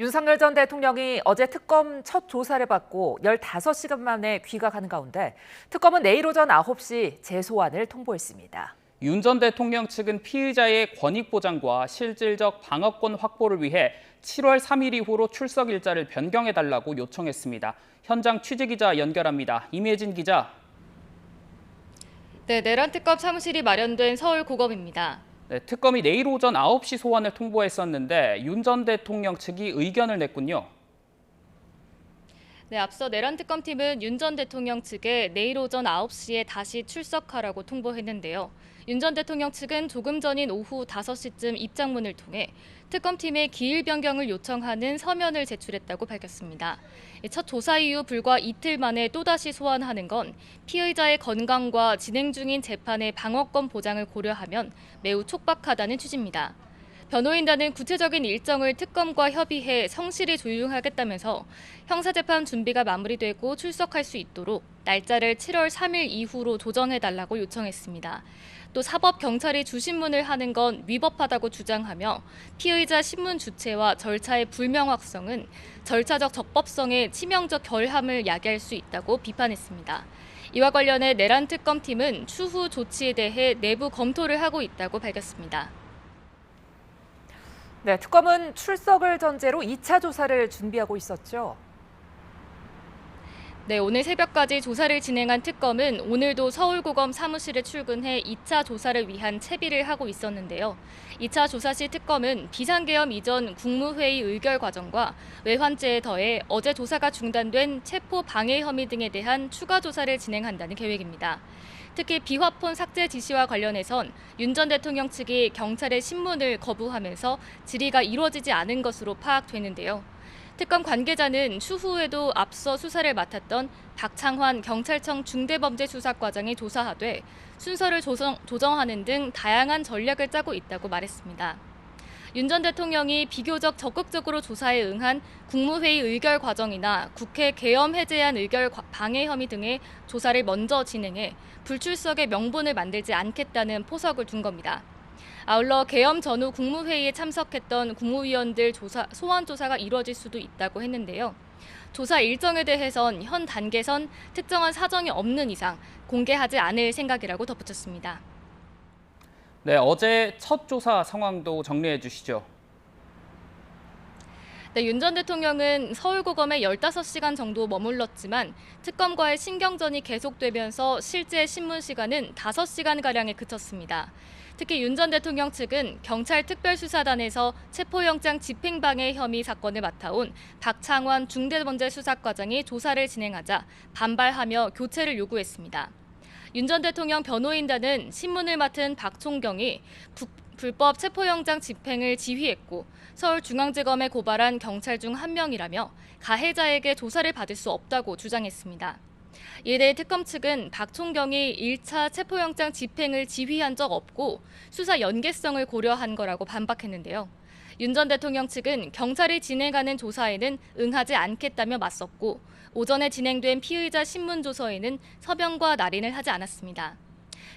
윤석열 전 대통령이 어제 특검 첫 조사를 받고 15시간 만에 귀가하는 가운데 특검은 내일 오전 9시 재소환을 통보했습니다. 윤 전 대통령 측은 피의자의 권익 보장과 실질적 방어권 확보를 위해 7월 3일 이후로 출석 일자를 변경해달라고 요청했습니다. 현장 취재기자 연결합니다. 임예진 기자. 네, 내란 특검 사무실이 마련된 서울고검입니다. 네, 특검이 내일 오전 9시 소환을 통보했었는데 윤 전 대통령 측이 의견을 냈군요. 네, 앞서 내란 특검팀은 윤 전 대통령 측에 내일 오전 9시에 다시 출석하라고 통보했는데요. 윤 전 대통령 측은 조금 전인 오후 5시쯤 입장문을 통해 특검팀에 기일 변경을 요청하는 서면을 제출했다고 밝혔습니다. 첫 조사 이후 불과 이틀 만에 또다시 소환하는 건 피의자의 건강과 진행 중인 재판의 방어권 보장을 고려하면 매우 촉박하다는 취지입니다. 변호인단은 구체적인 일정을 특검과 협의해 성실히 조율하겠다면서 형사재판 준비가 마무리되고 출석할 수 있도록 날짜를 7월 3일 이후로 조정해달라고 요청했습니다. 또 사법경찰이 주신문을 하는 건 위법하다고 주장하며 피의자 신문 주체와 절차의 불명확성은 절차적 적법성에 치명적 결함을 야기할 수 있다고 비판했습니다. 이와 관련해 내란 특검팀은 추후 조치에 대해 내부 검토를 하고 있다고 밝혔습니다. 네, 특검은 출석을 전제로 2차 조사를 준비하고 있었죠. 네, 오늘 새벽까지 조사를 진행한 특검은 오늘도 서울고검 사무실에 출근해 2차 조사를 위한 채비를 하고 있었는데요. 2차 조사 시 특검은 비상계엄 이전 국무회의 의결 과정과 외환죄에 더해 어제 조사가 중단된 체포 방해 혐의 등에 대한 추가 조사를 진행한다는 계획입니다. 특히 비화폰 삭제 지시와 관련해선 윤 전 대통령 측이 경찰의 신문을 거부하면서 질의가 이루어지지 않은 것으로 파악되는데요. 특검 관계자는 추후에도 앞서 수사를 맡았던 박창환 경찰청 중대범죄수사과장이 조사하되 순서를 조정하는 등 다양한 전략을 짜고 있다고 말했습니다. 윤 전 대통령이 비교적 적극적으로 조사에 응한 국무회의 의결 과정이나 국회 계엄 해제안 의결 방해 혐의 등의 조사를 먼저 진행해 불출석의 명분을 만들지 않겠다는 포석을 둔 겁니다. 아울러 계엄 전후 국무회의에 참석했던 국무위원들 소환 조사가 이루어질 수도 있다고 했는데요. 조사 일정에 대해선 현 단계선 특정한 사정이 없는 이상 공개하지 않을 생각이라고 덧붙였습니다. 네, 어제 첫 조사 상황도 정리해 주시죠. 네, 윤 전 대통령은 서울고검에 15시간 정도 머물렀지만 특검과의 신경전이 계속되면서 실제 신문 시간은 5시간가량에 그쳤습니다. 특히 윤 전 대통령 측은 경찰 특별수사단에서 체포영장 집행방해 혐의 사건을 맡아온 박창환 중대범죄수사과장이 조사를 진행하자 반발하며 교체를 요구했습니다. 윤 전 대통령 변호인단은 신문을 맡은 박총경이 불법 체포영장 집행을 지휘했고 서울중앙지검에 고발한 경찰 중 한 명이라며 가해자에게 조사를 받을 수 없다고 주장했습니다. 이에 대해 특검 측은 박총경이 1차 체포영장 집행을 지휘한 적 없고 수사 연계성을 고려한 거라고 반박했는데요. 윤 전 대통령 측은 경찰이 진행하는 조사에는 응하지 않겠다며 맞섰고 오전에 진행된 피의자 신문 조서에는 서명과 날인을 하지 않았습니다.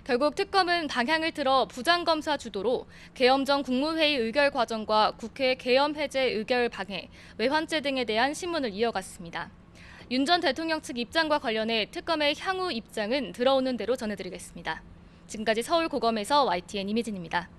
결국 특검은 방향을 틀어 부장검사 주도로 계엄 전 국무회의 의결 과정과 국회 계엄 해제 의결 방해, 외환죄 등에 대한 신문을 이어갔습니다. 윤 전 대통령 측 입장과 관련해 특검의 향후 입장은 들어오는 대로 전해드리겠습니다. 지금까지 서울고검에서 YTN 임혜진입니다.